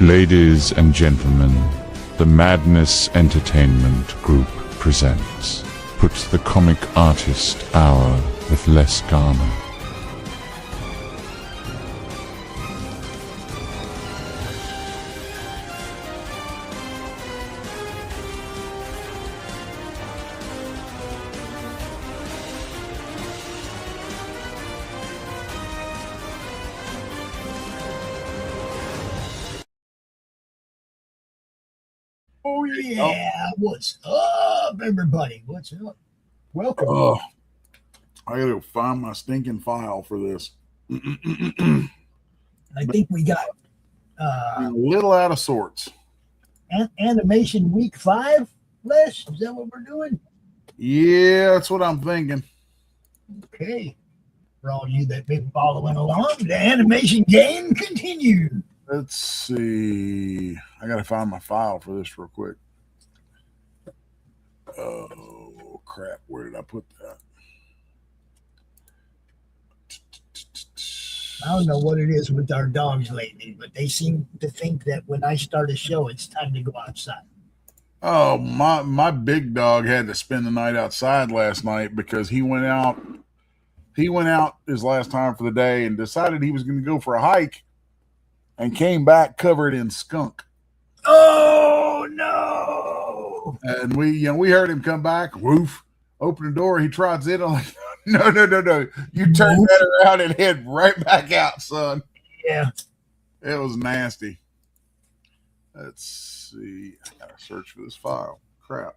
Ladies and gentlemen, the Madness Entertainment Group presents Put the Comic Artist Hour with Les Garner. Oh yeah, what's up, everybody? What's up? Welcome. I gotta go find my stinking file for this. I think we got I'm a little out of sorts. animation week 5, Les. Is that what we're doing? Yeah, that's what I'm thinking. Okay. For all you that been following along, the animation game continues. Let's see. I gotta find my file for this real quick. Oh crap! Where did I put that? I don't know what it is with our dogs lately, but they seem to think that when I start a show, it's time to go outside. Oh, my big dog had to spend the night outside last night because he went out. He went out his last time for the day and decided he was going to go for a hike, and came back covered in skunk. Oh no! And we heard him come back. Woof! Open the door. He trots in. I'm like, no! You turn that around and head right back out, son. Yeah, it was nasty. Let's see. I gotta search for this file. Crap.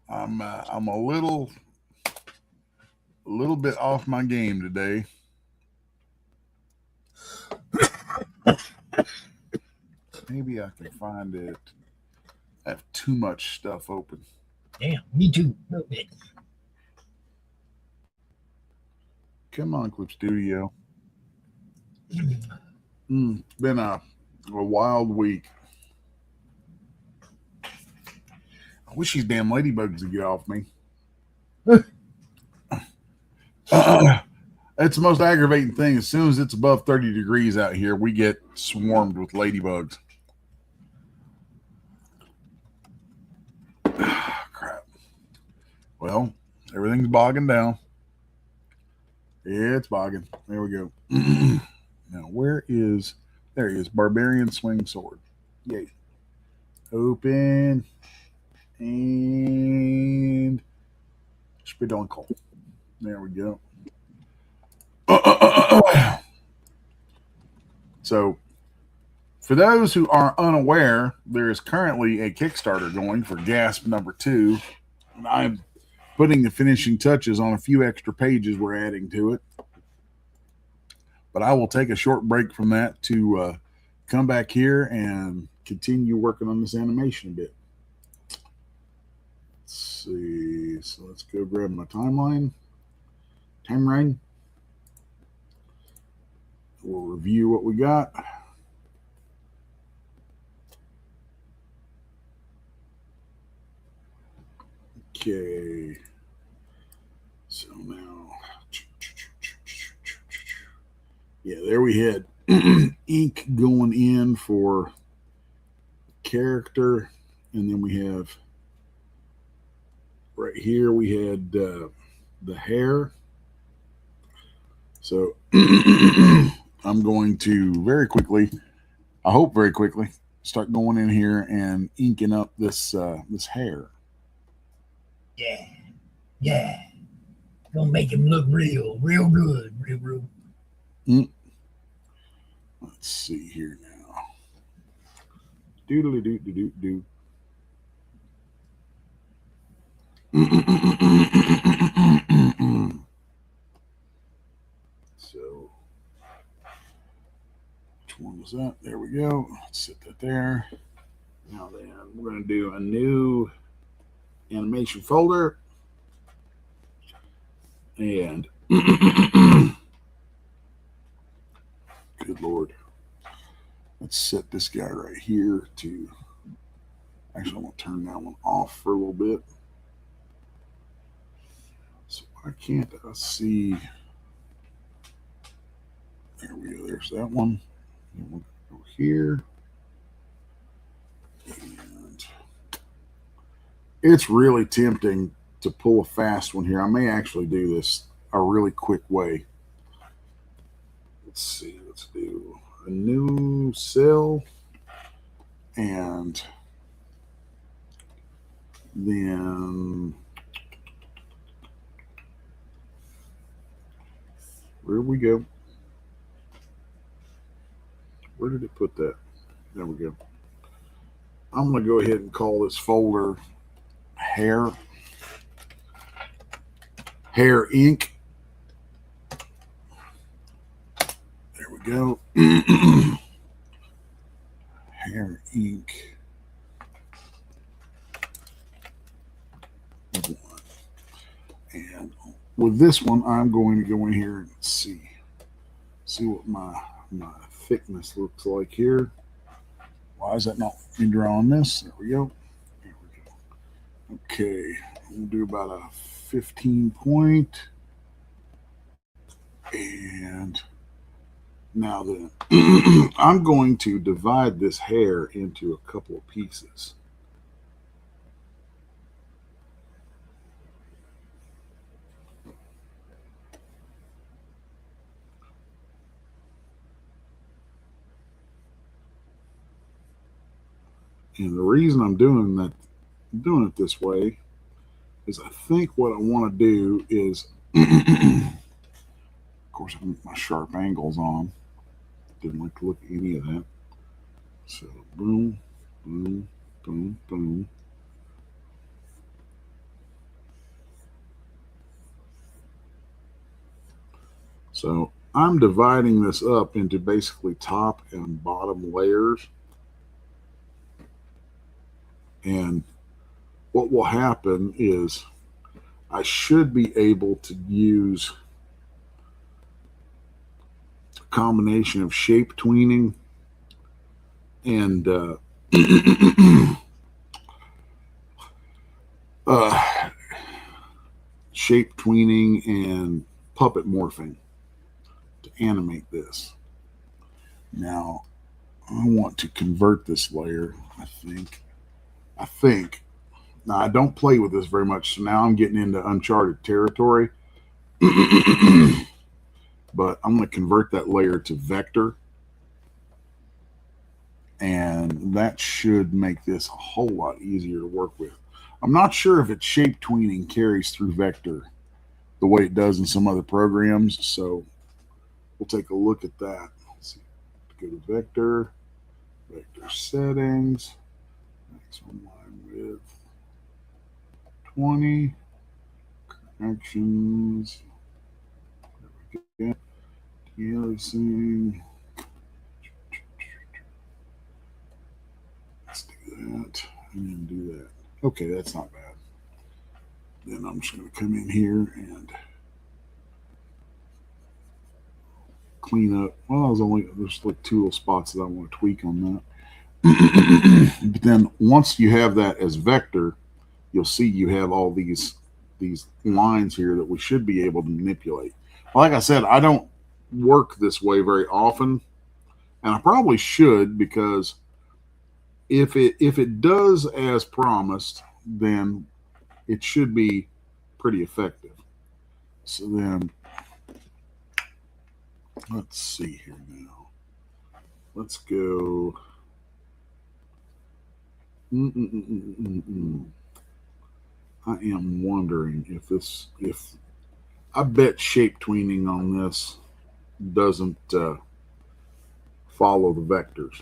I'm a little bit off my game today. Maybe I can find it. I have too much stuff open. Damn, me too. A little bit. Come on, Clip Studio. It's been a wild week. I wish these damn ladybugs would get off me. It's the most aggravating thing. As soon as it's above 30 degrees out here, we get swarmed with ladybugs. Crap. Well, everything's bogging down. Yeah, it's bogging. There we go. Now, there he is. Barbarian Swing Sword. Yay. Open. And spit on coal. There we go. So, for those who are unaware, there is currently a Kickstarter going for Gasp number 2. And I'm putting the finishing touches on a few extra pages we're adding to it. But I will take a short break from that to come back here and continue working on this animation a bit. Let's see. So let's go grab my timeline. We'll review what we got. Okay. So now, yeah, there we had ink going in for character, and then we have right here we had the hair. So I'm going to very quickly start going in here and inking up this hair. Yeah. Gonna make him look real good, real. Let's see here now. Doodly doo. So, which one was that? There we go. Let's set that there. Now then, we're going to do a new animation folder. And good Lord. Let's set this guy right here to, actually, I'm going to turn that one off for a little bit. So why can't I see There we go. There's that one. And we'll go here. And it's really tempting to pull a fast one here. I may actually do this a really quick way. Let's see. Let's do a new cell. And then where we go? Where did it put that? There we go. I'm going to go ahead and call this folder hair ink. There we go. Hair ink. And with this one, I'm going to go in here and see what my thickness looks like here. Why is that not me drawing this? There we go. There we go. Okay, we'll do about a 15 point. And now then, I'm going to divide this hair into a couple of pieces. And the reason I'm doing it this way is I think what I want to do is, of course, I have my sharp angles on. Didn't like to look at any of that. So boom, boom, boom, boom. So I'm dividing this up into basically top and bottom layers. And what will happen is I should be able to use a combination of shape tweening and shape tweening and puppet morphing to animate this. Now, I want to convert this layer, I think. Now, I don't play with this very much, so now I'm getting into uncharted territory. But I'm going to convert that layer to vector. And that should make this a whole lot easier to work with. I'm not sure if its shape tweening carries through vector the way it does in some other programs, so we'll take a look at that. Let's see. Go to vector settings. Maximum line width 20. Corrections. There we go. De-aliasing. Let's do that and then do that. Okay, that's not bad. Then I'm just going to come in here and clean up. Well, there's like two little spots that I want to tweak on that. But then once you have that as vector, you'll see you have all these lines here that we should be able to manipulate. Like I said, I don't work this way very often, and I probably should, because if it does as promised, then it should be pretty effective. So then let's see here now. Let's go. I am wondering if I bet shape tweening on this doesn't follow the vectors,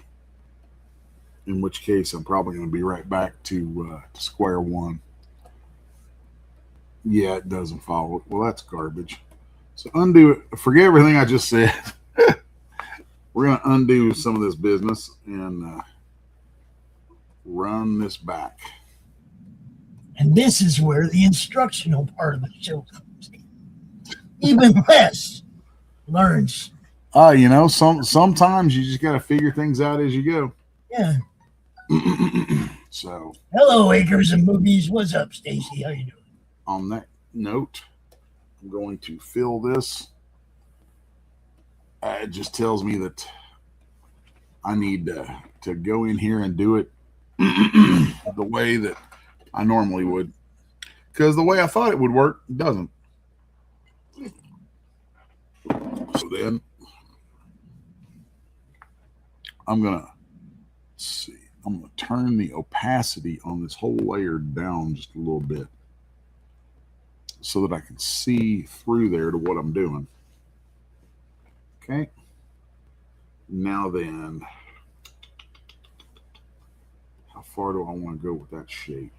in which case I'm probably going to be right back to square one. Yeah, it doesn't follow it. Well, that's garbage. So undo it. Forget everything I just said. We're going to undo some of this business and run this back. And this is where the instructional part of the show comes in. Even Wes learns. Sometimes you just got to figure things out as you go. Yeah. So, hello, Acres and Movies. What's up, Stacy? How you doing? On that note, I'm going to fill this it just tells me that I need to go in here and do it the way that I normally would. Because the way I thought it would work doesn't. So then I'm going to see. I'm going to turn the opacity on this whole layer down just a little bit so that I can see through there to what I'm doing. Okay. Now then, how far do I want to go with that shape?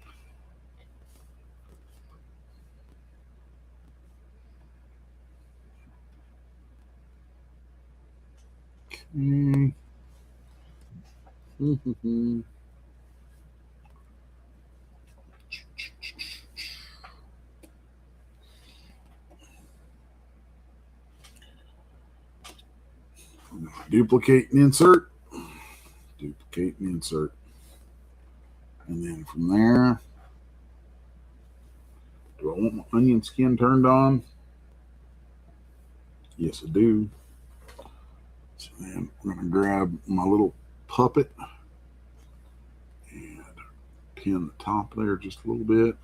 Okay. Duplicate and insert. Duplicate and insert. And then from there, do I want my onion skin turned on? Yes, I do. So then I'm going to grab my little puppet and pin the top there just a little bit.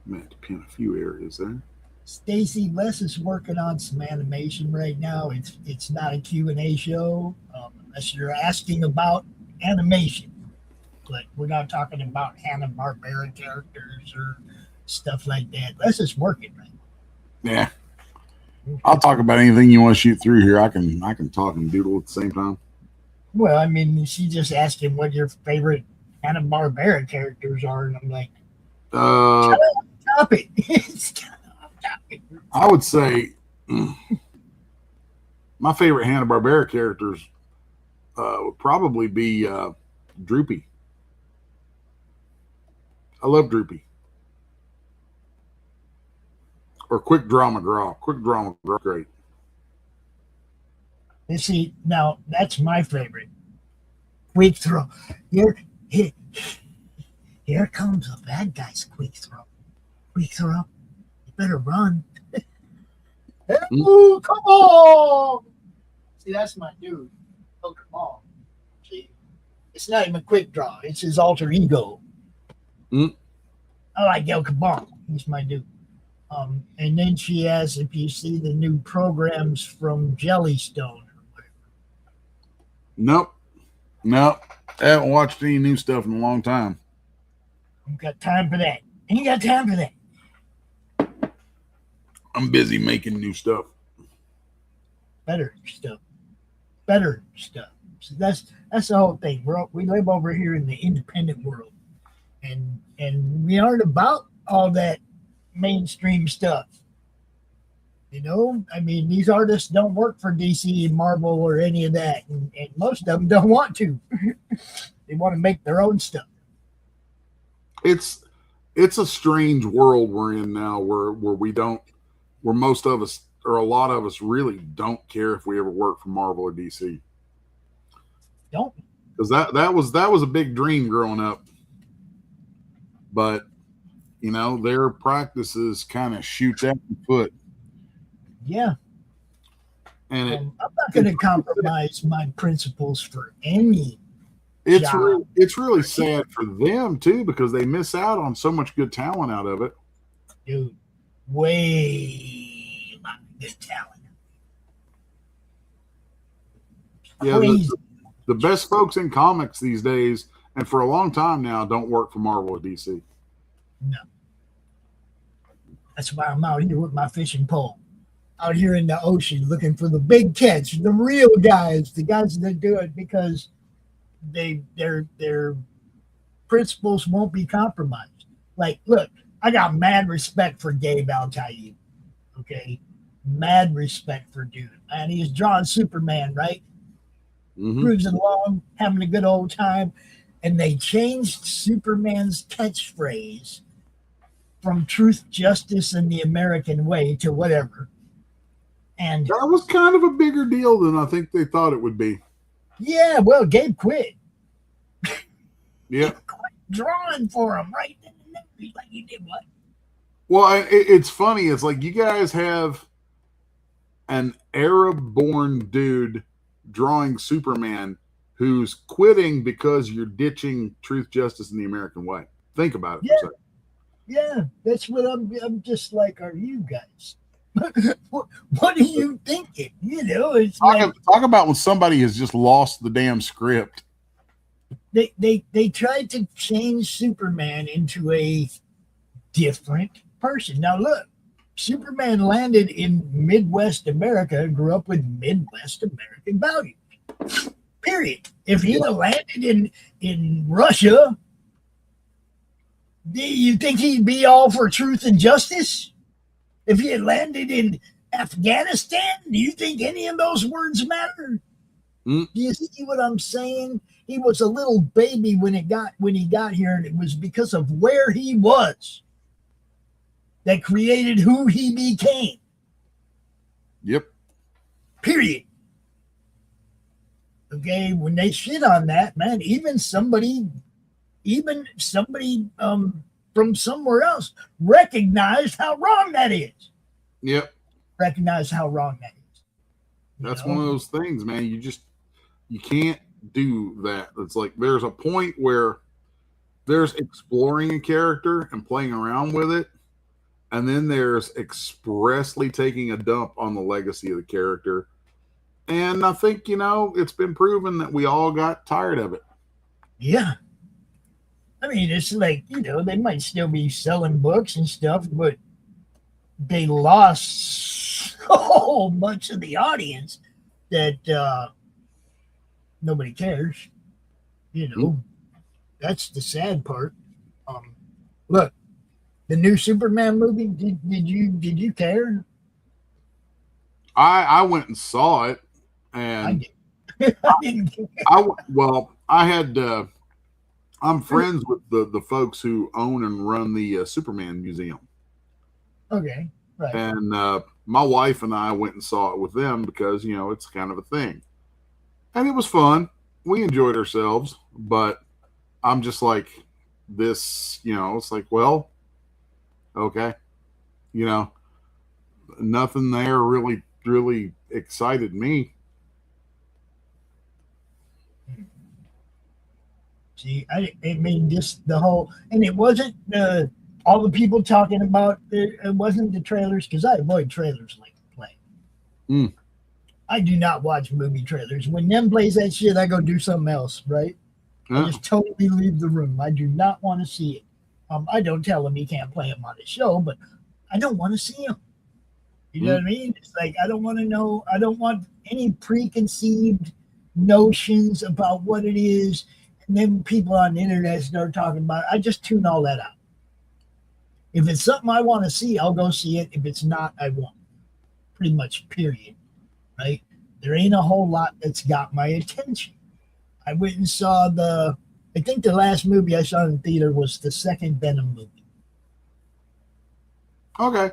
I'm going to have to pin a few areas there. Stacy, Les is working on some animation right now. It's not a Q&A show unless you're asking about animation. But we're not talking about Hanna-Barbera characters or stuff like that. Les is working right now. Yeah. I'll talk about anything you want to shoot through here. I can talk and doodle at the same time. Well, I mean, she just asked him what your favorite Hanna-Barbera characters are, and I'm like, stop it. Stop it. I would say my favorite Hanna-Barbera characters would probably be Droopy. I love Droopy. Or Quick Draw McGraw. Quick Draw McGraw, great. You see, now that's my favorite. Quick Throw. Here comes a bad guy's Quick Throw. Quick Throw. You better run. Oh, come on. See, that's my dude. Oh, come on. See, it's not even Quick Draw. It's his alter ego. I like El Cabal. He's my dude. And then she asks if you see the new programs from Jellystone. Nope. I haven't watched any new stuff in a long time. Ain't got time for that. Ain't got time for that. I'm busy making new stuff. Better stuff. So that's the whole thing. We live over here in the independent world, and we aren't about all that mainstream stuff. You know, I mean, these artists don't work for DC and Marvel or any of that, and most of them don't want to. They want to make their own stuff. It's a strange world we're in now, where most of us, or a lot of us, really don't care if we ever work for Marvel or DC. Don't. Because that was a big dream growing up, but you know, their practices kind of shoot that in the foot. Yeah. And I'm not going to compromise my principles for any. It's really sad for them too, because they miss out on so much good talent out of it. Dude, way a lot of good talent. Yeah, the best folks in comics these days, and for a long time now, don't work for Marvel or DC. No. That's why I'm out here with my fishing pole. Out here in the ocean looking for the big catch, the real guys, the guys that do it because their principles won't be compromised. Like, look, I got mad respect for Gabe Altair. Okay? Mad respect for dude. Man, he was drawing Superman, right? Mm-hmm. Cruising along, having a good old time. And they changed Superman's catchphrase from truth, justice, and the American way to whatever. And that was kind of a bigger deal than I think they thought it would be. Yeah, well, Gabe quit. Yeah. Quit drawing for him, right? He's like, you did what? Well, it's funny. It's like you guys have an Arab-born dude drawing Superman who's quitting because you're ditching truth, justice, and the American way. Think about it for a second. Yeah, that's what I'm just like, are you guys? What are you thinking? You know, it's talk about when somebody has just lost the damn script. They tried to change Superman into a different person. Now look, Superman landed in Midwest America, grew up with Midwest American values. Period. If he'd have landed in Russia, do you think he'd be all for truth and justice? If he had landed in Afghanistan, do you think any of those words matter? Do you see what I'm saying? He was a little baby when he got here, and it was because of where he was that created who he became. Yep. Period. Okay, when they shit on that, man, even somebody from somewhere else recognized how wrong that is. Yep. Recognize how wrong that is. That's one of those things, man. You can't do that. It's like there's a point where there's exploring a character and playing around with it, and then there's expressly taking a dump on the legacy of the character. And I think, it's been proven that we all got tired of it. Yeah. I mean, it's like, they might still be selling books and stuff, but they lost so much of the audience that nobody cares. That's the sad part. Look, the new Superman movie, did you care? I went and saw it, and I didn't care. I'm friends with the folks who own and run the Superman Museum. Okay, right. And my wife and I went and saw it with them because, it's kind of a thing. And it was fun. We enjoyed ourselves, but I'm just like this, it's like, well, okay. Nothing there really, really excited me. See, I mean, just the whole, and it wasn't all the people talking about it wasn't the trailers, because I avoid trailers like the plague. I do not watch movie trailers. When them plays that shit, I go do something else, right? I just totally leave the room. I do not want to see it. I don't tell him he can't play him on his show, but I don't want to see him. You know what I mean? It's like, I don't want to know. I don't want any preconceived notions about what it is. And then people on the internet start talking about it. I just tune all that out. If it's something I want to see, I'll go see it. If it's not, I won't. Pretty much, period. Right? There ain't a whole lot that's got my attention. I went and saw I think the last movie I saw in the theater was the second Venom movie. Okay.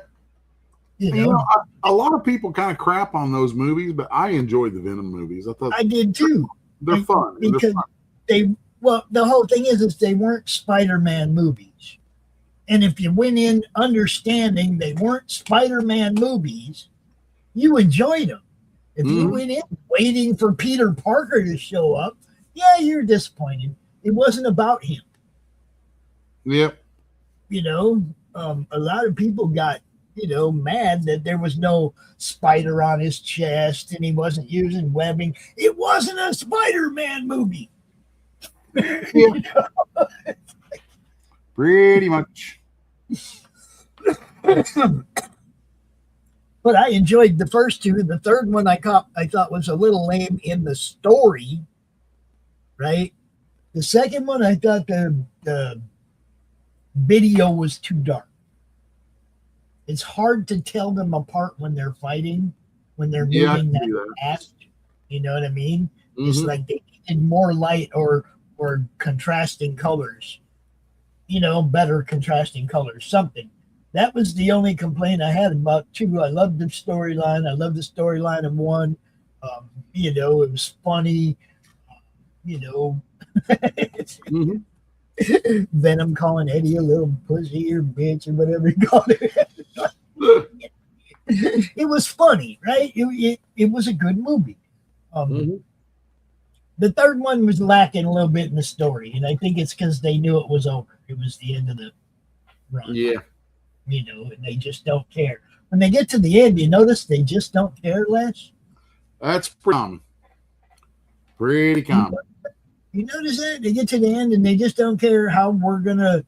A lot of people kind of crap on those movies, but I enjoyed the Venom movies. I did too. They're fun. Because the whole thing is they weren't Spider-Man movies. And if you went in understanding they weren't Spider-Man movies, you enjoyed them. If you went in waiting for Peter Parker to show up, yeah, you're disappointed. It wasn't about him. Yep. A lot of people got, mad that there was no spider on his chest and he wasn't using webbing. It wasn't a Spider-Man movie. Pretty much. But I enjoyed the first two. The third one I thought was a little lame in the story, right? The second one, I thought the video was too dark. It's hard to tell them apart when they're fighting, when they're moving that fast. You know what I mean? It's like they needed more light or contrasting colors. Better contrasting colors, something. That was the only complaint I had about two. I loved the storyline. I loved the storyline of one. It was funny. Venom calling Eddie a little pussy or bitch or whatever he called it. It was funny, right? It was a good movie. Mm-hmm. The third one was lacking a little bit in the story, and I think it's because they knew it was over. It was the end of the run. Yeah. You know, and they just don't care. When they get to the end, you notice they just don't care, Les? That's pretty common. Pretty common. You notice that? They get to the end and they just don't care how we're going to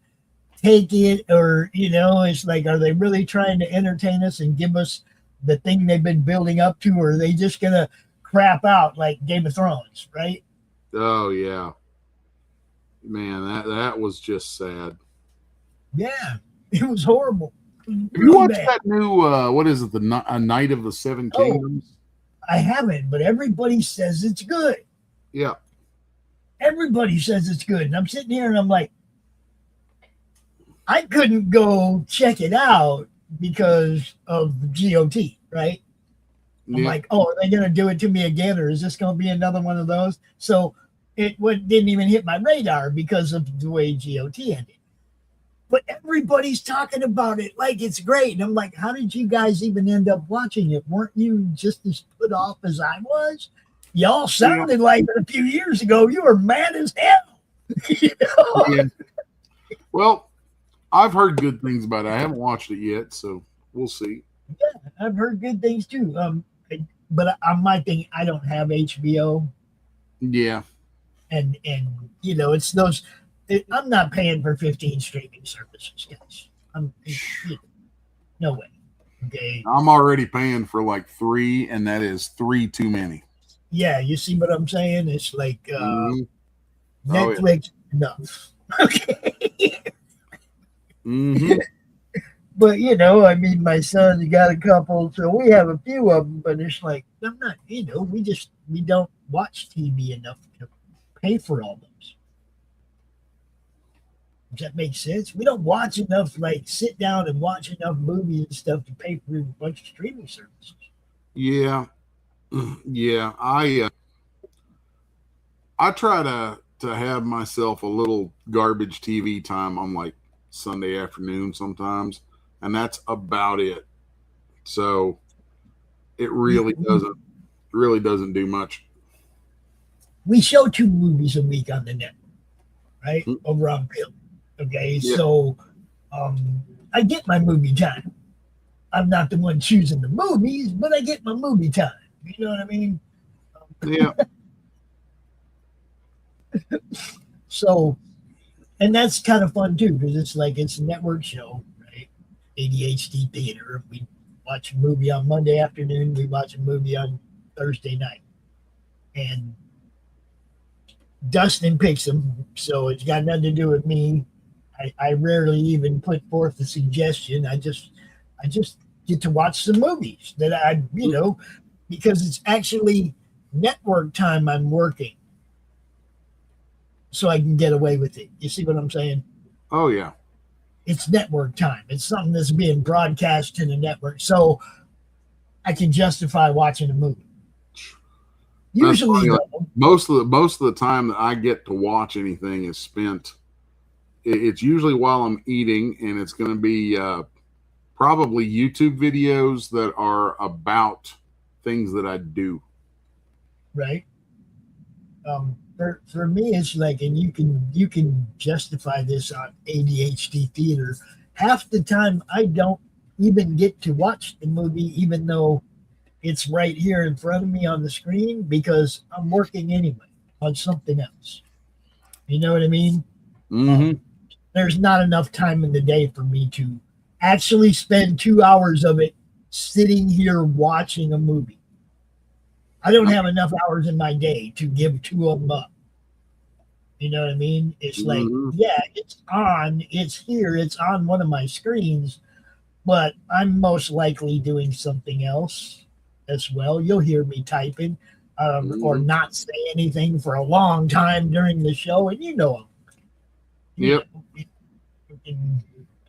take it, or, you know, it's like, are they really trying to entertain us and give us the thing they've been building up to, or are they just going to crap out like Game of Thrones, right? Oh, yeah. Man, that was just sad. Yeah, it was horrible. Have you watched that new, what is it, A Night of the Seven Kingdoms? I haven't, but everybody says it's good. Yeah. Everybody says it's good. And I'm sitting here and I'm like, I couldn't go check it out because of GOT, right? I'm like, oh, are they going to do it to me again, or is this going to be another one of those? So it didn't even hit my radar because of the way GOT ended. But everybody's talking about it like it's great. And I'm like, how did you guys even end up watching it? Weren't you just as put off as I was? Y'all sounded like a few years ago you were mad as hell. You know? Yeah. Well, I've heard good things about it. I haven't watched it yet, so we'll see. Yeah, I've heard good things too. But on my thing, I don't have HBO. Yeah. And you know, it's those. I'm not paying for 15 streaming services, guys. No way. Okay. I'm already paying for like 3, and that is 3 too many. Yeah, you see what I'm saying? It's like Oh, Netflix enough. Okay. Mm-hmm. But you know, I mean, my son's got a couple, so we have a few of them. But it's like, I'm not. You know, we don't watch TV enough to pay for all those. Does that make sense? We don't watch enough, like sit down and watch enough movies and stuff to pay for a bunch of streaming services. Yeah. Yeah. I try to have myself a little garbage TV time on like Sunday afternoon sometimes, and that's about it. So it really doesn't do much. We show 2 movies a week on the network, right? Over on Bill. Okay, yeah. So I get my movie time. I'm not the one choosing the movies, but I get my movie time. You know what I mean? Yeah. So, and that's kind of fun too, because it's like it's a network show, right? ADHD theater. We watch a movie on Monday afternoon. We watch a movie on Thursday night, and Dustin picks them, so it's got nothing to do with me. I rarely even put forth the suggestion. I just get to watch some movies that I, you know, because it's actually network time I'm working, so I can get away with it. You see what I'm saying? Oh yeah. It's network time. It's something that's being broadcast to the network, so I can justify watching a movie. Usually, though, most of the time that I get to watch anything is spent. It's usually while I'm eating, and it's going to be probably YouTube videos that are about things that I do. Right. For me, it's like, and you can justify this on ADHD theater. Half the time, I don't even get to watch the movie, even though it's right here in front of me on the screen, because I'm working anyway on something else. You know what I mean? Mm-hmm. There's not enough time in the day for me to actually spend 2 hours of it sitting here watching a movie. I don't have enough hours in my day to give 2 of them up. You know what I mean? It's like, yeah, it's on, it's here, it's on one of my screens, but I'm most likely doing something else as well. You'll hear me typing or not say anything for a long time during the show, and you know them. Yep.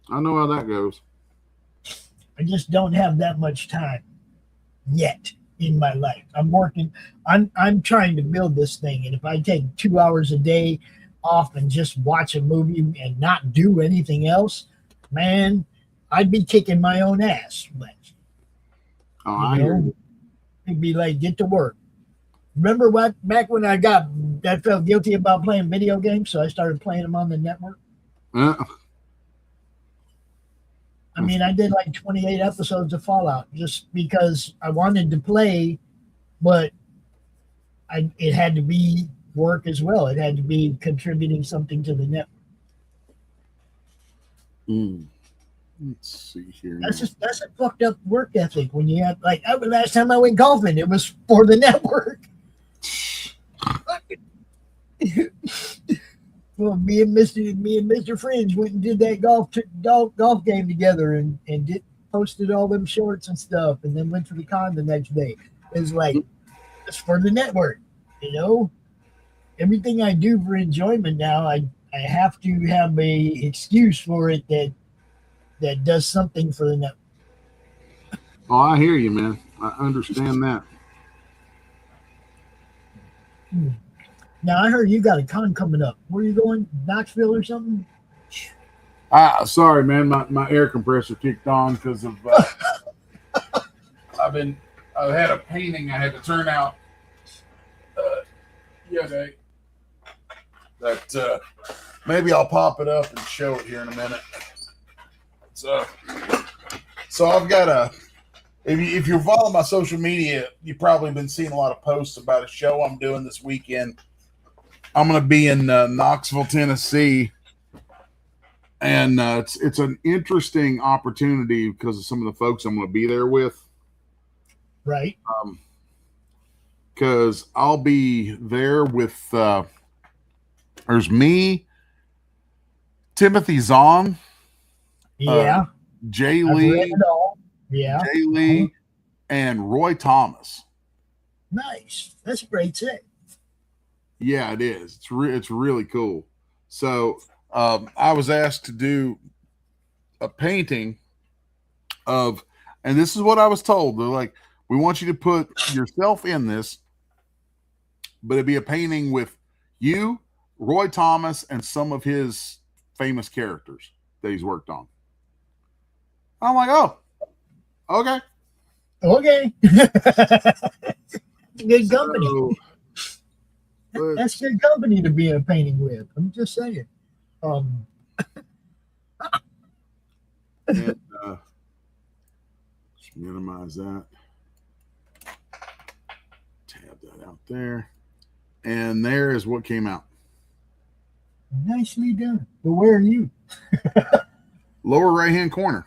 I know how that goes. I just don't have that much time yet in my life. I'm working. I'm trying to build this thing, and if I take 2 hours a day off and just watch a movie and not do anything else, man, I'd be kicking my own ass. Oh, You I hear know, you. it'd be like, get to work. Remember what back when I felt guilty about playing video games, so I started playing them on the network. Uh, I mean, I did like 28 episodes of Fallout just because I wanted to play, but it had to be work as well. It had to be contributing something to the network. Let's see here. That's a fucked up work ethic when you have like last time I went golfing, it was for the network. Well, me and Mr. Fringe went and did that golf game together and posted all them shorts and stuff, and then went to the con the next day. It's like it's for the network, you know. Everything I do for enjoyment now, I have to have a excuse for it that does something for the network. Oh, I hear you, man. I understand that. Now I heard you got a con coming up. Where are you going? Knoxville or something? Sorry, man. My air compressor kicked on because of I had a painting I had to turn out yesterday. That maybe I'll pop it up and show it here in a minute. So I've got if you follow my social media, you've probably been seeing a lot of posts about a show I'm doing this weekend. I'm going to be in Knoxville, Tennessee, and it's an interesting opportunity because of some of the folks I'm going to be there with. Right. Because I'll be there with there's me, Timothy Zahn, Yeah. Jay I've Lee, read it all. Yeah. Jay Lee, and Roy Thomas. Nice. That's a great set. Yeah, it is. It's really cool. So I was asked to do a painting of, and this is what I was told. They're like, we want you to put yourself in this, but it'd be a painting with you, Roy Thomas, and some of his famous characters that he's worked on. I'm like, oh, okay. Okay. Good company. That's good company to be in a painting with. I'm just saying. And, just minimize that. Tab that out there. And there is what came out. Nicely done. But where are you? Lower right-hand corner.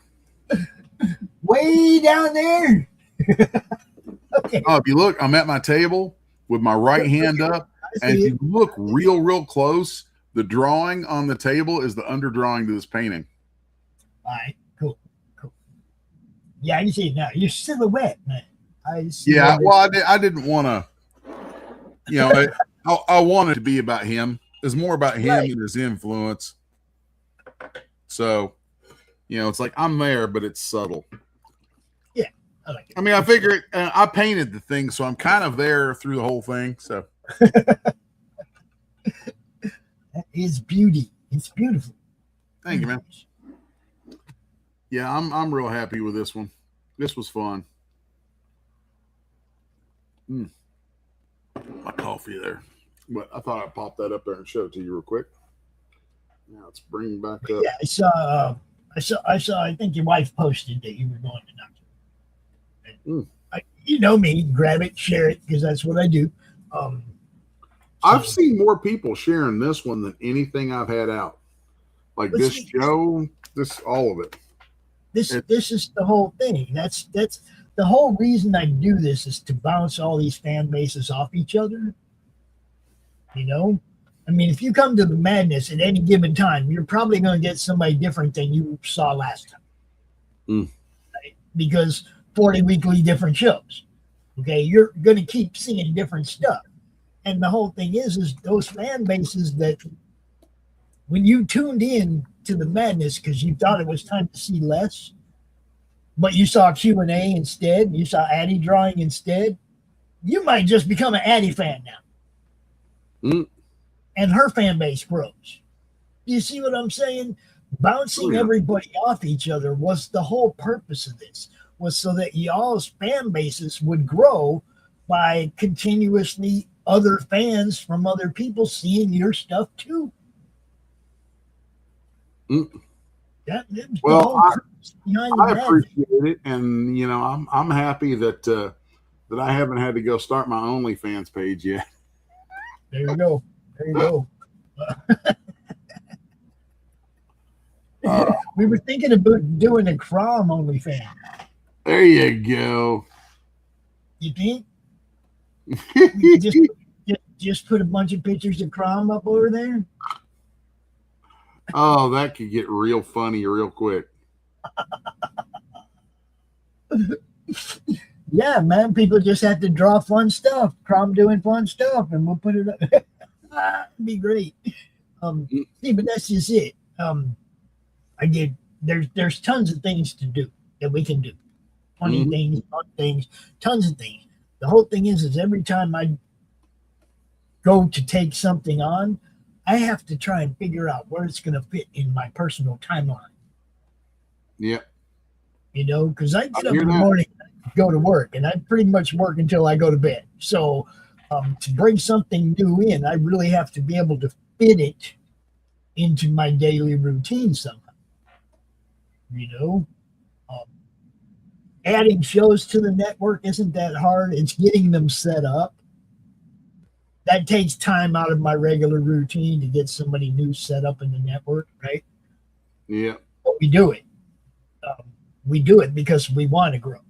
Way down there. Okay. Oh, if you look, I'm at my table with my right hand up. And if you look real close, the drawing on the table is the underdrawing to this painting. All right, cool. Yeah, I can see it now. Your silhouette, man. I didn't want to, I wanted it to be about him. It's more about him and his influence. So, it's like I'm there, but it's subtle. Yeah, I like it. I mean, I figure I painted the thing, so I'm kind of there through the whole thing. So. That is beauty. It's beautiful. Thank you, man. Yeah, I'm real happy with this one. This was fun. My coffee there. But I thought I'd pop that up there and show it to you real quick. Now let's bring back up. Yeah, I saw. I think your wife posted that you were going to Knoxville. You know me, grab it, share it, because that's what I do. I've seen more people sharing this one than anything I've had out. Like this show, all of it. This is the whole thing. That's the whole reason I do this is to bounce all these fan bases off each other. I mean, if you come to the madness at any given time, you're probably going to get somebody different than you saw last time. Right? Because 40 weekly different shows. Okay, you're going to keep seeing different stuff. And the whole thing is those fan bases that when you tuned in to the madness because you thought it was time to see less, but you saw Q&A instead, you saw Addie drawing instead, you might just become an Addie fan now. And her fan base grows. You see what I'm saying? Bouncing everybody off each other was the whole purpose of this, was so that y'all's fan bases would grow by continuously other fans from other people seeing your stuff too. Well, I appreciate it, and you know, I'm happy that that I haven't had to go start my OnlyFans page yet. There you go. There you go. We were thinking about doing a CRoM OnlyFans. There you go. You think? We just put a bunch of pictures of CRoM up over there? Oh, that could get real funny real quick. Yeah, man. People just have to draw fun stuff. CRoM doing fun stuff, and we'll put it up. It'd be great. See, but that's just it. There's tons of things to do that we can do. Funny things, fun things, tons of things. The whole thing is every time I go to take something on, I have to try and figure out where it's going to fit in my personal timeline. Yeah. You know, because I get up in the morning, go to work, and I pretty much work until I go to bed. So to bring something new in, I really have to be able to fit it into my daily routine somehow. You know, adding shows to the network isn't that hard. It's getting them set up. That takes time out of my regular routine to get somebody new set up in the network, right? Yeah. But we do it. We do it because we want to grow.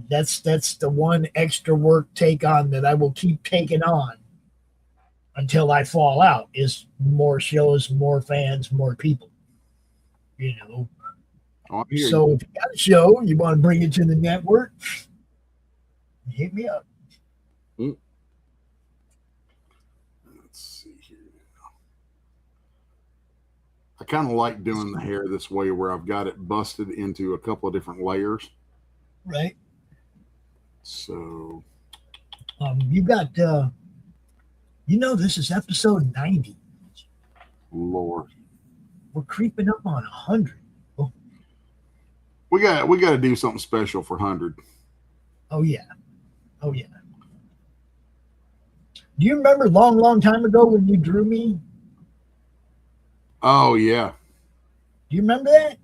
That's the one extra work take on that I will keep taking on until I fall out, is more shows, more fans, more people. You know. So if you got a show, you want to bring it to the network, hit me up. Let's see here. I kind of like doing the hair this way where I've got it busted into a couple of different layers. Right. So you got this is episode 90. Lord. We're creeping up on 100. We got to do something special for 100. Oh yeah. Do you remember long time ago when you drew me? Oh yeah. Do you remember that?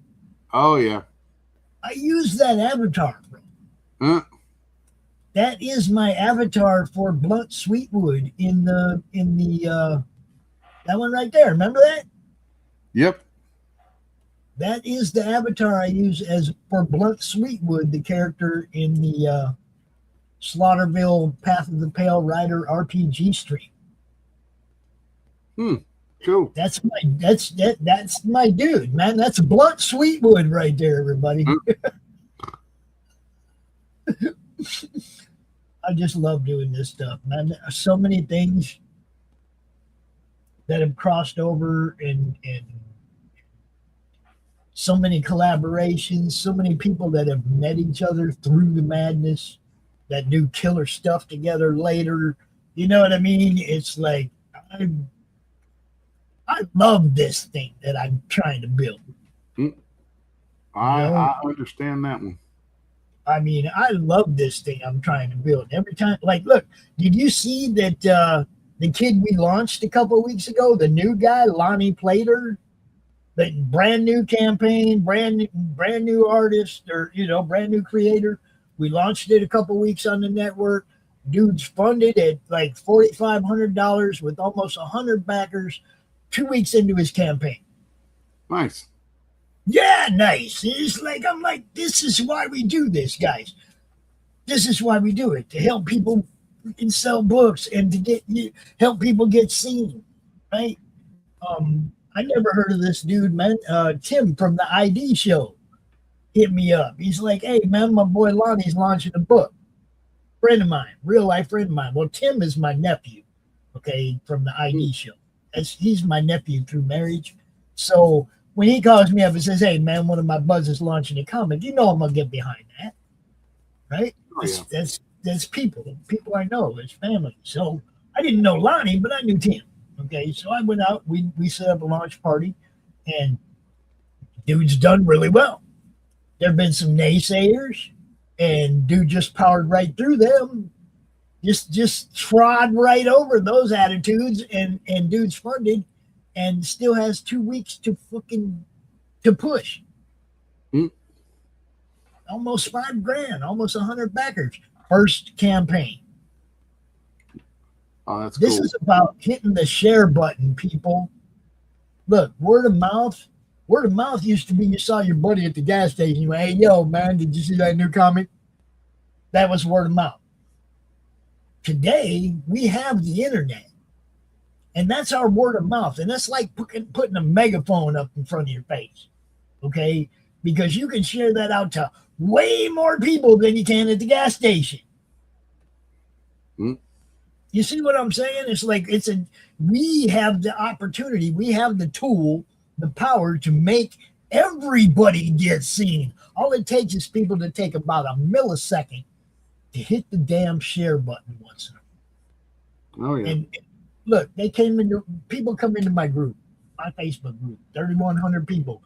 Oh yeah. I used that avatar, bro. That is my avatar for Blunt Sweetwood in the that one right there. Remember that? Yep. That is the avatar I use as for Blunt Sweetwood, the character in the Slaughterville Path of the Pale Rider RPG stream. Cool. That's my dude, man. That's Blunt Sweetwood right there, everybody. I just love doing this stuff, man. There are so many things that have crossed over and so many collaborations, so many people that have met each other through the madness that do killer stuff together later. You know what I mean? It's like I love this thing that I'm trying to build. I understand that one. I mean, I love this thing I'm trying to build. Every time, like, look, did you see that the kid we launched a couple of weeks ago, the new guy, Lonnie Plater, the brand new campaign, brand new artist, or brand new creator. We launched it a couple of weeks on the network. Dude's funded at like $4,500 with almost 100 backers 2 weeks into his campaign. Nice. Yeah, nice. It's like, I'm like, this is why we do this, guys. This is why we do it, to help people sell books and to help people get seen, right? I never heard of this dude, man. Tim from the ID show hit me up. He's like, hey, man, my boy Lonnie's launching a book. Friend of mine, real life friend of mine. Well, Tim is my nephew, okay, from the ID show. He's my nephew through marriage. So when he calls me up and says, hey, man, one of my buds is launching a comic, I'm going to get behind that, right? Oh, yeah. That's people I know. It's family. So I didn't know Lonnie, but I knew Tim. Okay, so I went out, we set up a launch party, and dude's done really well. There have been some naysayers, And dude just powered right through them. Just trod right over those attitudes, and dude's funded and still has 2 weeks to push. Almost $5,000, almost 100 backers. First campaign. Oh, that's This cool. is about hitting the share button, people. Look, word of mouth. Word of mouth used to be you saw your buddy at the gas station. You went, hey, yo, man, did you see that new comic? That was word of mouth. Today, we have the internet. And that's our word of mouth. And that's like putting a megaphone up in front of your face. Okay? Because you can share that out to way more people than you can at the gas station. You see what I'm saying? It's like we have the opportunity, we have the tool, the power to make everybody get seen. All it takes is people to take about a millisecond to hit the damn share button once in a while. Oh yeah. And look, people come into my group, my Facebook group, 3,100 people.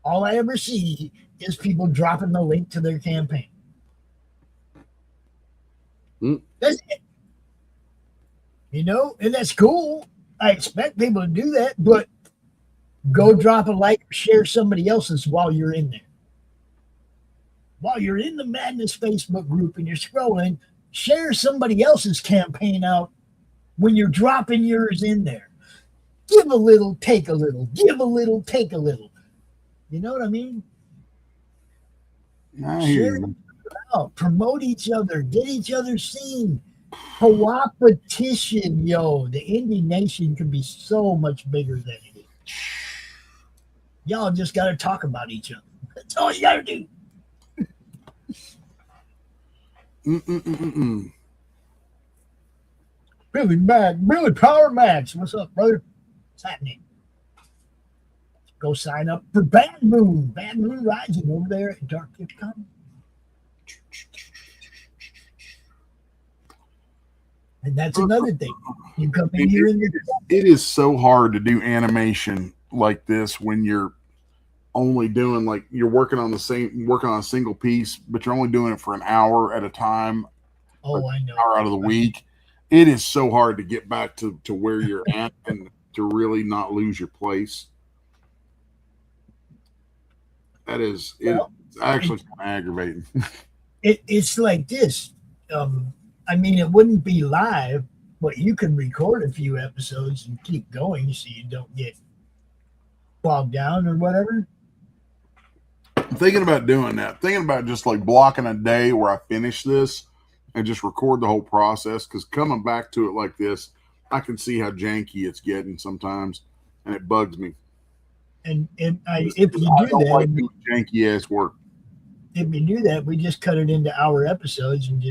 All I ever see is people dropping the link to their campaign. That's it. You know, and that's cool. I expect people to do that, but go drop a like or share somebody else's while you're in there. While you're in the Madness Facebook group and you're scrolling, share somebody else's campaign out when you're dropping yours in there. Give a little, take a little. Give a little, take a little. You know what I mean? Share it out. Promote each other. Get each other seen. Competition, yo. The indie nation can be so much bigger than it is. Y'all just got to talk about each other. That's all you got to do. Billy Power Max. What's up, brother? What's happening? Go sign up for Bad Moon Rising over there at Dark Gift Comics. And that's another thing. You come in here and it is so hard to do animation like this when you're only doing like you're working on a single piece, but you're only doing it for an hour at a time. Oh, I know. An hour out of the week. It is so hard to get back to where you're at and to really not lose your place. That is, it's actually kind of aggravating. It's like this. I mean, it wouldn't be live, but you can record a few episodes and keep going so you don't get bogged down or whatever. I'm thinking about doing that. Thinking about just like blocking a day where I finish this and just record the whole process. Because coming back to it like this, I can see how janky it's getting sometimes, and it bugs me. And if you do that, like janky ass work. If you do that, we just cut it into hour episodes and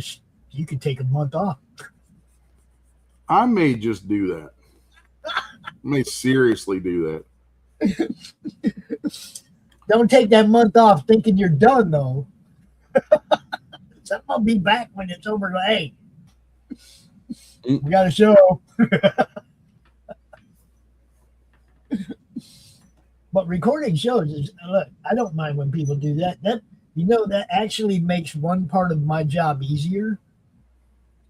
you could take a month off. I may just do that. I may seriously do that. Don't take that month off thinking you're done, though. So I'll be back when it's over. Hey, we got a show. But recording shows is, look, I don't mind when people do that. That actually makes one part of my job easier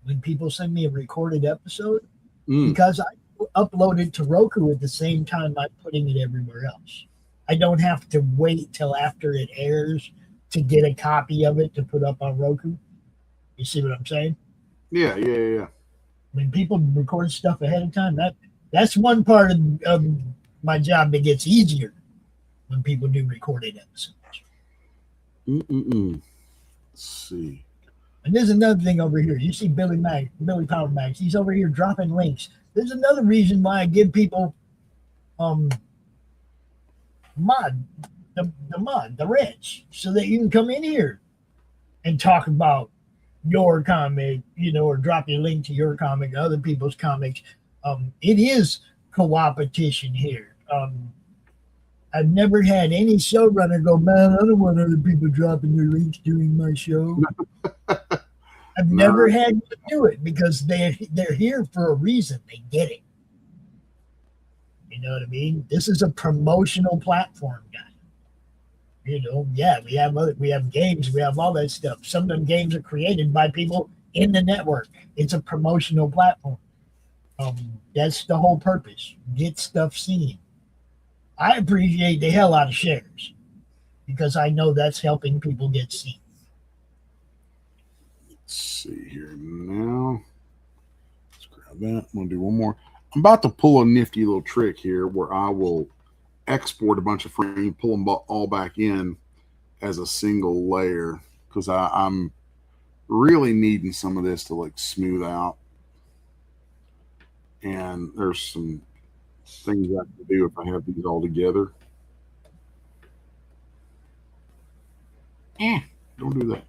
when people send me a recorded episode because I upload it to Roku at the same time I'm putting it everywhere else. I don't have to wait till after it airs to get a copy of it to put up on Roku. You see what I'm saying? Yeah. When people record stuff ahead of time, that's one part of my job that gets easier when people do recorded episodes. Let's see. And there's another thing over here. You see Billy Power Max. He's over here dropping links. There's another reason why I give people the wrench, so that you can come in here and talk about your comic, or drop your link to your comic, other people's comics. It is co-opetition here. I've never had any showrunner go, man, I don't want other people dropping their links during my show. I've never had to do it because they're here for a reason. They get it. You know what I mean? This is a promotional platform, guy. You know, yeah, we have games, we have all that stuff. Some of them games are created by people in the network. It's a promotional platform. That's the whole purpose. Get stuff seen. I appreciate the hell out of shares because I know that's helping people get seen. Let's see here now. Let's grab that. I'm gonna do one more. I'm about to pull a nifty little trick here where I will export a bunch of frames, pull them all back in as a single layer because I'm really needing some of this to like smooth out. And there's some things I can do if I have these all together. Don't do that.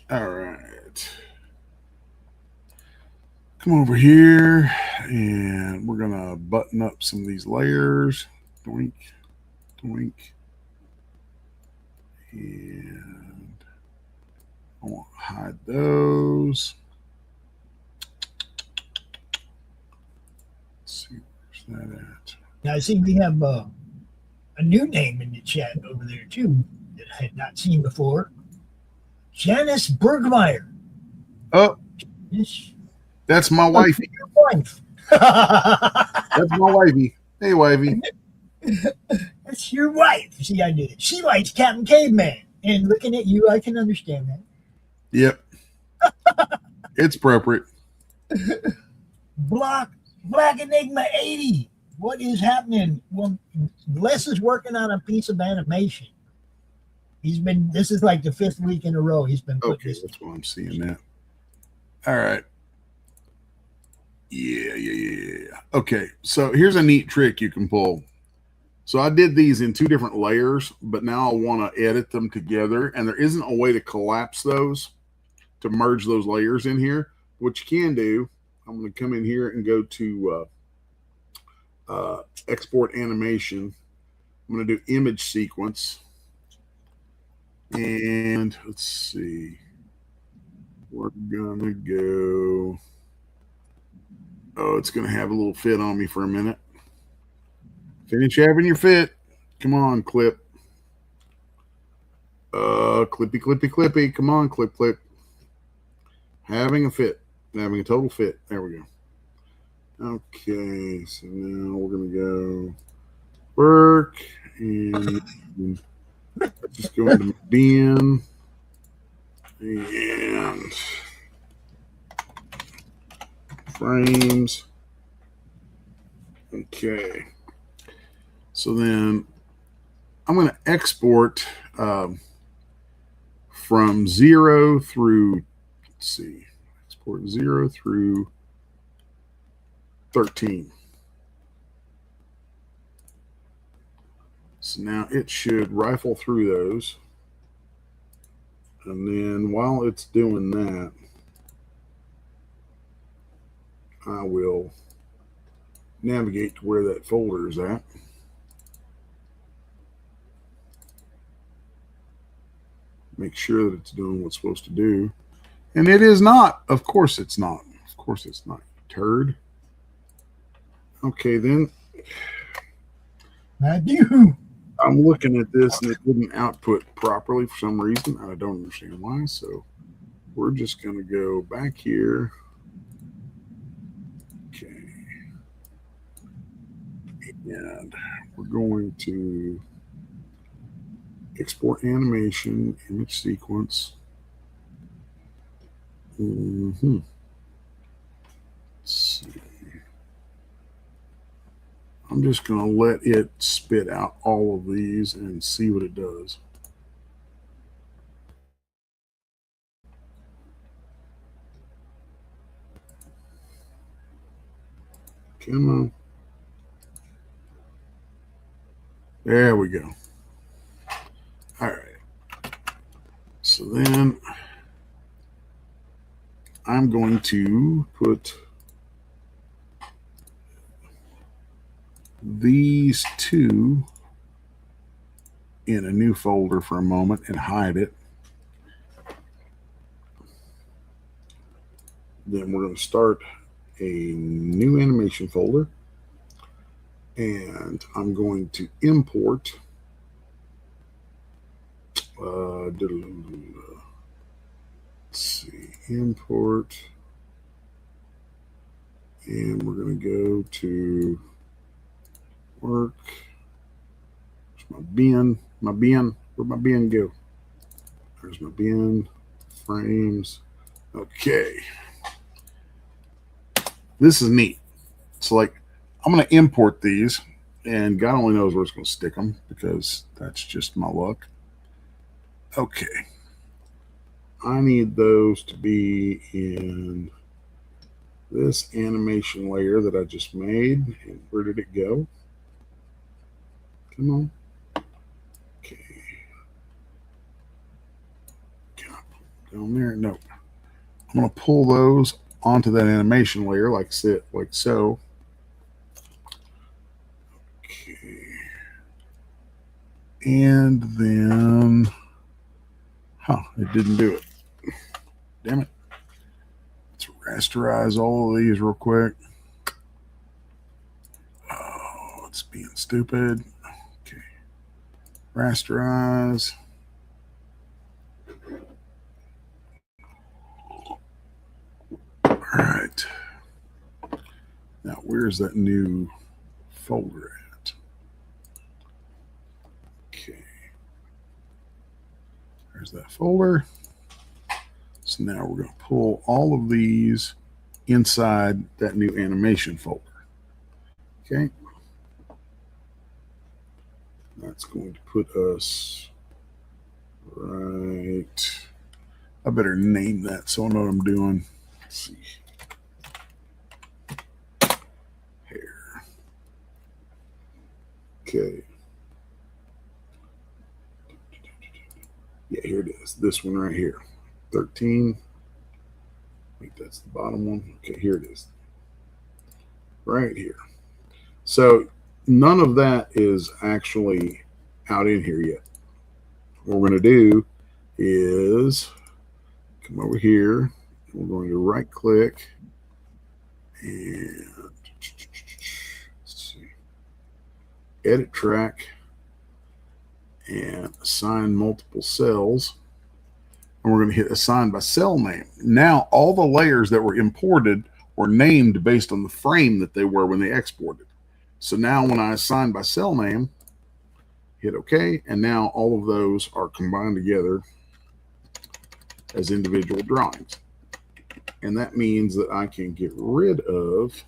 All right. Come over here and we're going to button up some of these layers. Doink, doink. And I want to hide those. Let's see, where's that at? Now, I see we have a new name in the chat over there, too, that I had not seen before. Janice Bergmeyer. Oh, that's my wifey. Wife. That's my wifey. Hey, wifey. That's your wife. See, I did it. She likes Captain Caveman. And looking at you, I can understand that. Yep. It's appropriate. Black Enigma 80. What is happening? Well, Les is working on a piece of animation. This is like the 5th week in a row he's been putting okay, this. that's why I'm seeing that. All right. Yeah. Okay, so here's a neat trick you can pull. So I did these in 2 different layers, but now I want to edit them together, and there isn't a way to collapse those, to merge those layers in here. What you can do, I'm going to come in here and go to export animation. I'm going to do image sequence. And let's see. We're going to go. Oh, it's going to have a little fit on me for a minute. Finish having your fit. Come on, clip. Clippy. Come on, clip. Having a fit. Having a total fit. There we go. Okay, so now we're going to go work and just go into bin and frames. Okay. So then I'm going to export from 0 through, let's see, export 0 through 13. So now it should rifle through those. And then while it's doing that, I will navigate to where that folder is at. Make sure that it's doing what's supposed to do. And it is not. Of course it's not. Of course it's not. Turd. Okay, then. I do. I'm looking at this and it didn't output properly for some reason. I don't understand why. So we're just going to go back here. Okay. And we're going to export animation, image sequence. Let's see. I'm just going to let it spit out all of these and see what it does. Come on. There we go. All right. So then I'm going to put these 2 in a new folder for a moment and hide it. Then we're going to start a new animation folder, and I'm going to import let's see, import, and we're going to go to work. There's my bin. Where'd my bin go? There's my bin, frames. Okay. This is neat. It's like, I'm going to import these, and God only knows where it's going to stick them, because that's just my luck. Okay. I need those to be in this animation layer that I just made. And where did it go? Come on. Okay. Can I pull down there? No. I'm going to pull those onto that animation layer like so. Okay. And then, it didn't do it. Damn it. Let's rasterize all of these real quick. Oh, it's being stupid. Okay. Rasterize. All right. Now, where's that new folder at? Okay. There's that folder. So now we're going to pull all of these inside that new animation folder. Okay. That's going to put us right. I better name that so I know what I'm doing. Let's see. Hair. Okay. Yeah, here it is. This one right here. 13. Wait, that's the bottom one. Okay, here it is. Right here. So none of that is actually out in here yet. What we're going to do is come over here. We're going to right click and let's see, edit track and assign multiple cells. And we're going to hit assign by cell name. Now all the layers that were imported were named based on the frame that they were when they exported. So now when I assign by cell name, hit OK, and now all of those are combined together as individual drawings. And that means that I can get rid of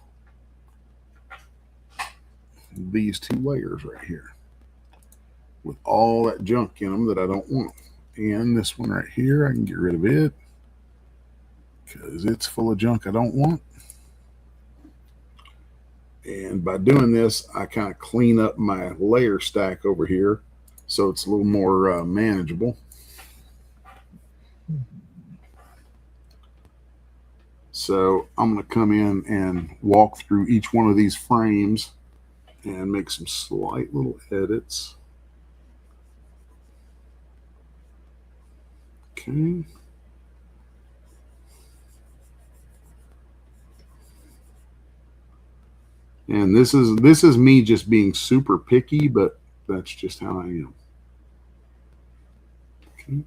these two layers right here with all that junk in them that I don't want. And this one right here, I can get rid of it because it's full of junk I don't want. And by doing this, I kind of clean up my layer stack over here so it's a little more manageable. So I'm going to come in and walk through each one of these frames and make some slight little edits. Okay. And this is me just being super picky, but that's just how I am. Okay.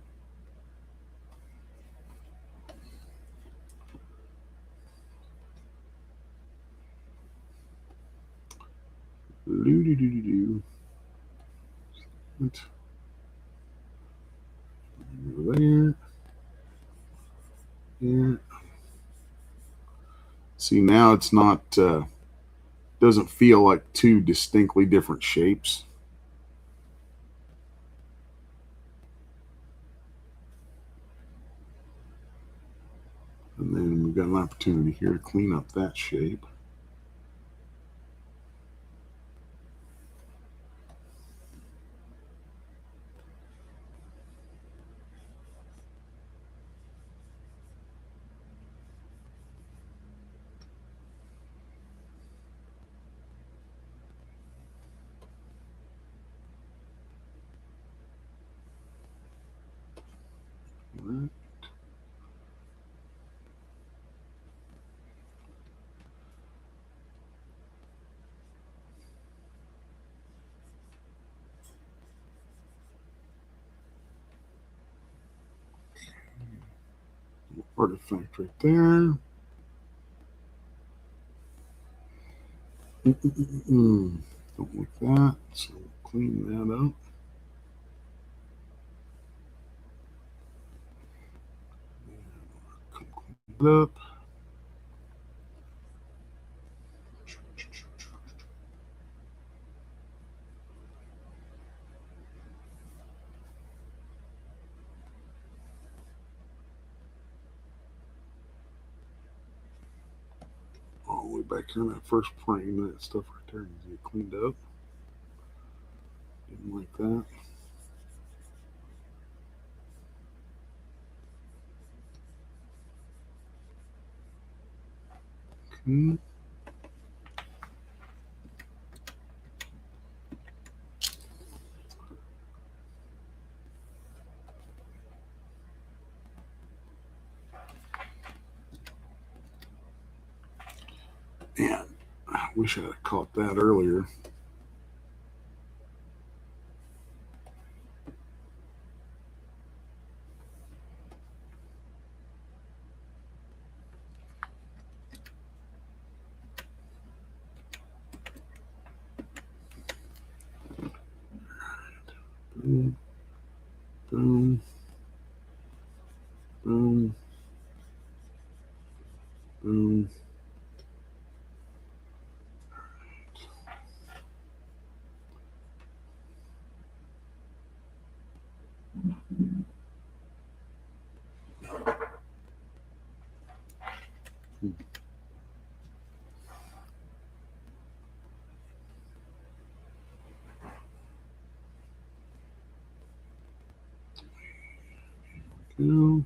There. Yeah. See, now it's not doesn't feel like two distinctly different shapes. And then we've got an opportunity here to clean up that shape. Right. artifact right there. Don't like that, so we'll clean that up. Clean it up. All the way back here in that first frame, that stuff right there needs to get cleaned up. Didn't like that. Okay. Man, I wish I had caught that earlier. Boom, boom, boom, boom. Go.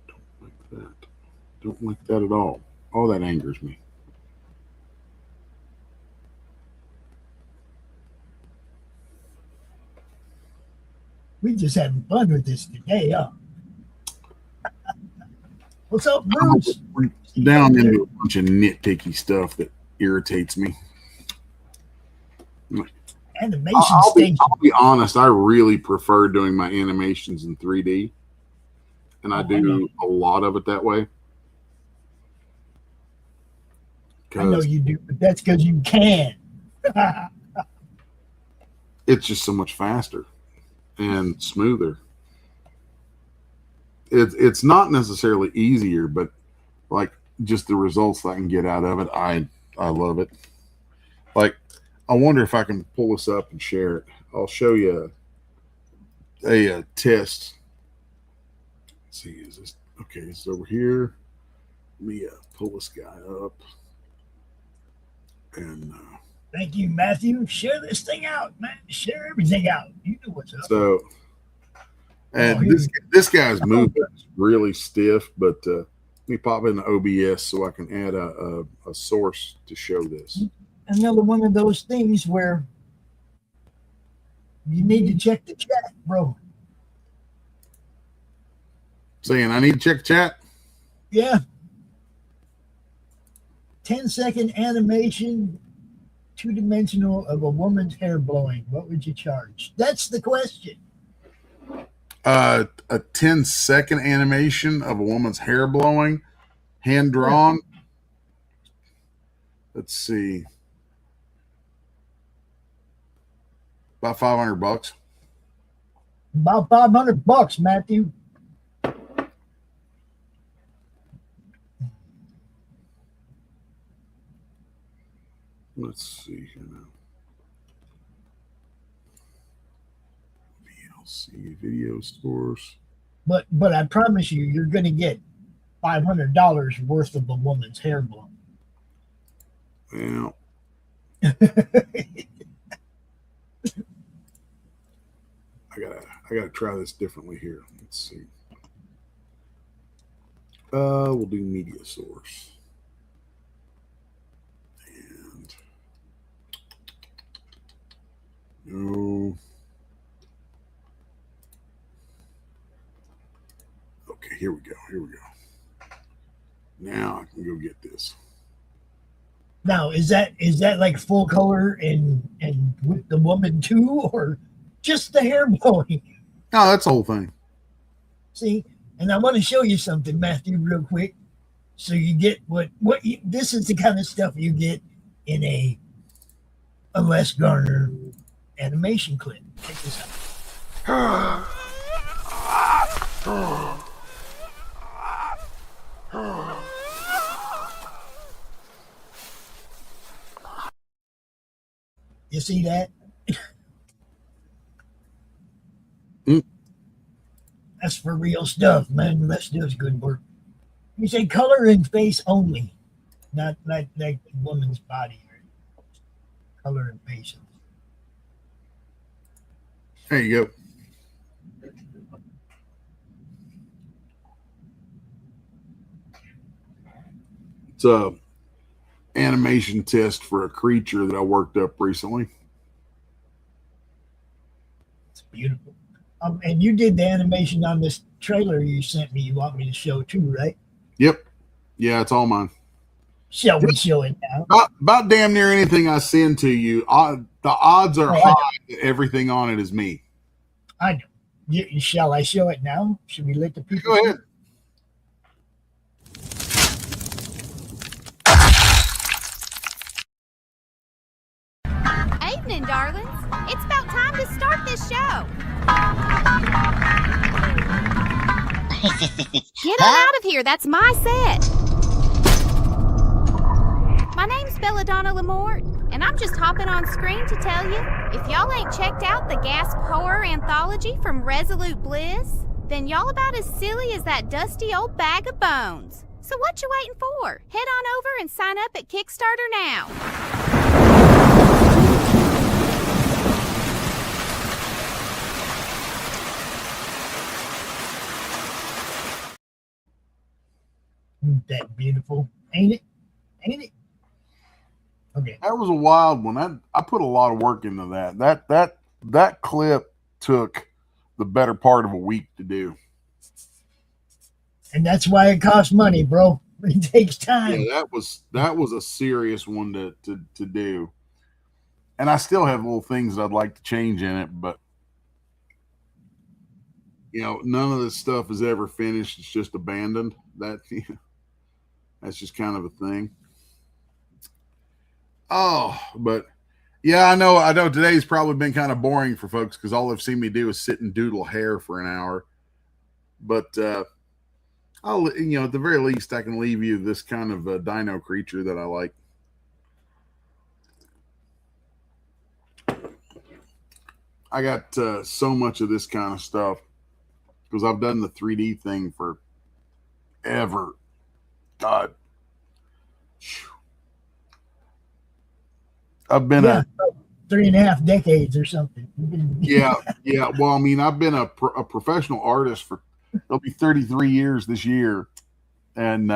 Don't like that. Don't like that at all. Oh, that angers me. We just having fun with this today, huh? What's up, Bruce? We're down into a bunch of nitpicky stuff that irritates me. Animation I'll station. be honest, I really prefer doing my animations in 3D. And I do a lot of it that way. I know you do, but that's because you can. It's just so much faster and smoother. It's not necessarily easier, but like just the results that I can get out of it, I love it. Like, I wonder if I can pull this up and share it. I'll show you a test. Let's see, is this okay? It's over here. Let me pull this guy up. And thank you, Matthew. Share this thing out, man. Share everything out. You know what's up. So, and this guy's moving really stiff, but let me pop in the OBS so I can add a source to show this. Another one of those things where you need to check the chat, bro. Saying I need to check the chat? Yeah. 10-second animation, 2-dimensional of a woman's hair blowing. What would you charge? That's the question. A 10-second animation of a woman's hair blowing, hand drawn. Let's see. About $500. About $500, Matthew. Let's see here now. VLC video source. But I promise you, you're going to get $500 worth of a woman's hair blown. Well, I gotta try this differently here. Let's see. We'll do media source. And no. Okay, here we go. Now I can go get this. Now, is that like full color and with the woman too, or just the hair blowing? No, that's the whole thing. See, and I want to show you something, Matthew, real quick, so you get this is the kind of stuff you get in a Les Garner animation clip. Check this out. You see that? That's for real stuff, man. Les does good work. You say color and face only, not like the woman's body. Right? Color and face. There you go. It's a animation test for a creature that I worked up recently. It's beautiful. And you did the animation on this trailer you sent me. You want me to show too, right? Yep. Yeah, it's all mine. Shall we show it now? About damn near anything I send to you, the odds are high that everything on it is me. I know. Shall I show it now? Should we let the people? Go ahead. Evening, darlings. It's about time to start this show. Get on out of here. That's my set. My name's Belladonna Lamort, and I'm just hopping on screen to tell you, if y'all ain't checked out the Gasp Horror Anthology from Resolute Bliss, then y'all about as silly as that dusty old bag of bones. So what you waiting for? Head on over and sign up at Kickstarter now. Isn't that beautiful? Ain't it? Ain't it? Okay. That was a wild one. I put a lot of work into that. That clip took the better part of a week to do. And that's why it costs money, bro. It takes time. Yeah, that was a serious one to do. And I still have little things that I'd like to change in it, but none of this stuff is ever finished. It's just abandoned. That's just kind of a thing. Oh, but yeah, I know today's probably been kind of boring for folks because all they've seen me do is sit and doodle hair for an hour. But I'll, at the very least, I can leave you this kind of a dino creature that I like. I got so much of this kind of stuff because I've done the 3D thing for ever. God. I've been 3.5 decades or something. Yeah. Well, I mean, I've been a professional artist for, it'll be 33 years this year. And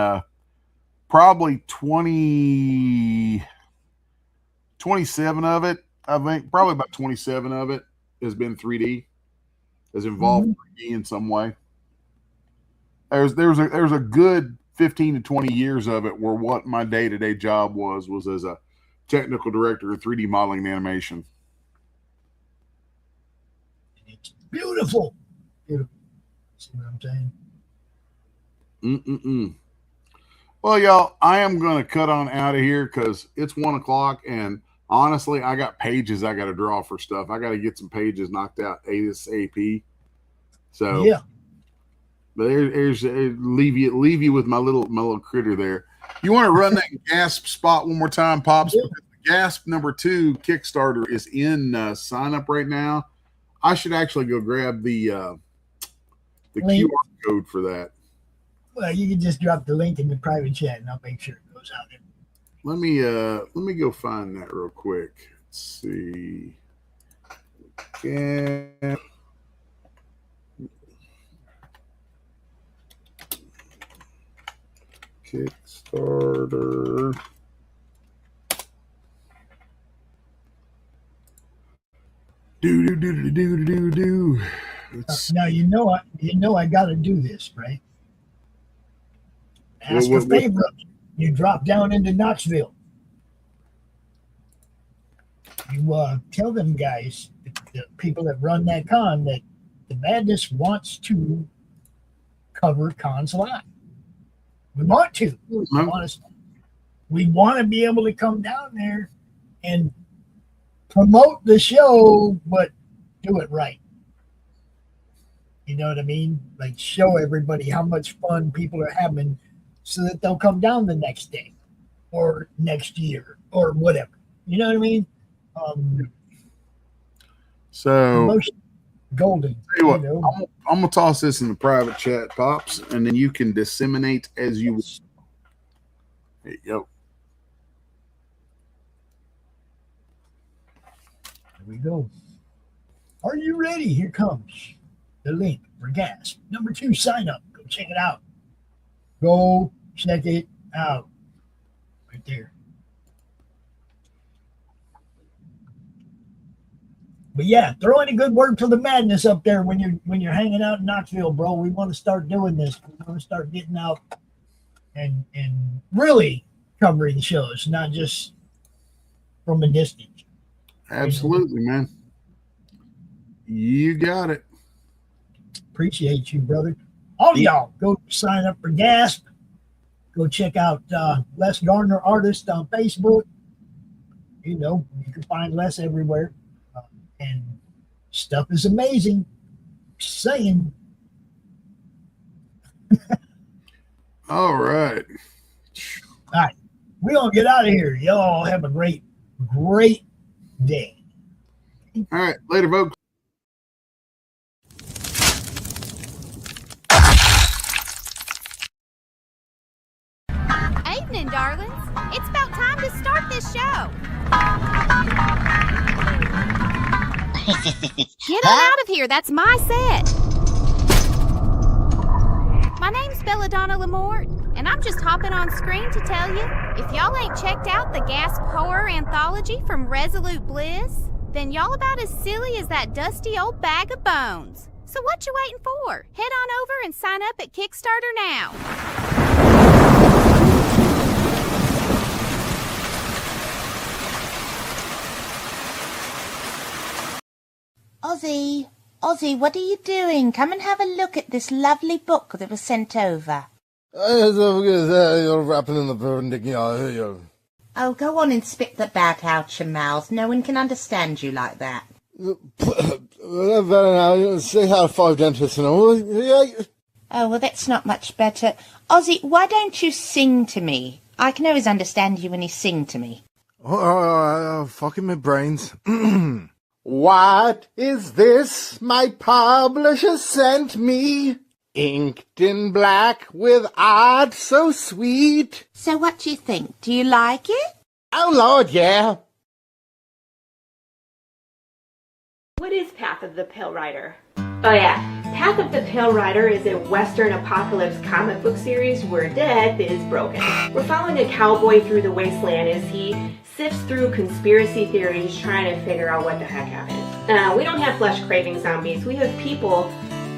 probably 27 of it, I think, probably about 27 of it has been 3D, has involved 3D in some way. There's a good 15 to 20 years of it where what my day-to-day job was as a technical director of 3D modeling and animation. It's beautiful. Beautiful. See what I'm saying? Well, y'all, I am going to cut on out of here because it's 1 o'clock, and honestly, I got pages I got to draw for stuff. I got to get some pages knocked out ASAP. So yeah. But there's leave you with my little critter there. You want to run that gasp spot one more time, Pops? Yeah. Because the Gasp #2 Kickstarter is in sign up right now. I should actually go grab the Link. QR code for that. Well, you can just drop the link in the private chat, and I'll make sure it goes out there. Let me go find that real quick. Let's see. Gasp. Kickstarter. Do. Now you know I got to do this, right? Ask a favor. You drop down into Knoxville. You tell them guys, the people that run that con, that the Madness wants to cover cons live. We want to. We want to be able to come down there and promote the show, but do it right. You know what I mean? Like, show everybody how much fun people are having so that they'll come down the next day or next year or whatever. You know what I mean? So golden. Tell you what, I'm gonna toss this in the private chat, Pops, and then you can disseminate as you want. There you go. Here we go. Are you ready? Here comes the link for Gasp #2 sign up. Go check it out. Go check it out. Right there. But yeah, throw in a good word for the Madness up there when you're hanging out in Knoxville, bro. We want to start doing this. We want to start getting out and really covering shows, not just from a distance. Absolutely, man. You got it. Appreciate you, brother. All of y'all, go sign up for Gasp. Go check out Les Garner Artist on Facebook. You know, you can find Les everywhere. And stuff is amazing. Just saying. All right. All right. We're going to get out of here. Y'all have a great day. All right. Later, folks. Evening, darlings. It's about time to start this show. Get on out of here. That's my set. My name's Belladonna Lamort, and I'm just hopping on screen to tell you, if y'all ain't checked out the Gasp Horror Anthology from Resolute Bliss, then y'all about as silly as that dusty old bag of bones. So what you waiting for? Head on over and sign up at Kickstarter now. Ozzy, what are you doing? Come and have a look at this lovely book that was sent over. You're rapping in the burning. Oh, go on and spit the bat out your mouth. No one can understand you like that. Say how 5 dentists and all. Oh, well, that's not much better. Ozzy, why don't you sing to me? I can always understand you when you sing to me. Fucking my brains. What is this my publisher sent me? Inked in black with art so sweet. So what do you think? Do you like it? Oh, Lord, yeah. What is Path of the Pale Rider? Oh yeah, Path of the Pale Rider is a Western apocalypse comic book series where death is broken. We're following a cowboy through the wasteland as he sifts through conspiracy theories trying to figure out what the heck happened. We don't have flesh-craving zombies. We have people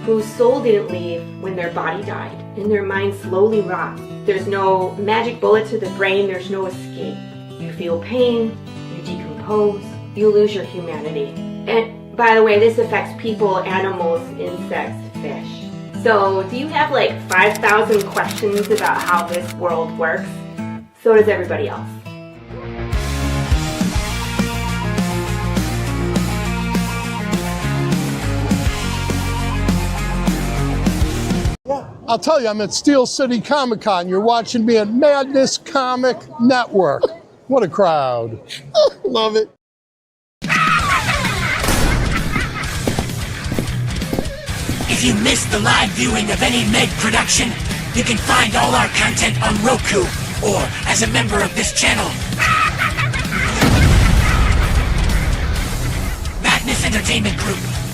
whose soul didn't leave when their body died and their mind slowly rots. There's no magic bullet to the brain. There's no escape. You feel pain, you decompose, you lose your humanity. And by the way, this affects people, animals, insects, fish. So do you have like 5,000 questions about how this world works? So does everybody else. I'll tell you, I'm at Steel City Comic Con. You're watching me at Madness Comic Network. What a crowd. Love it. If you missed the live viewing of any Meg production, you can find all our content on Roku or as a member of this channel. Madness Entertainment Group.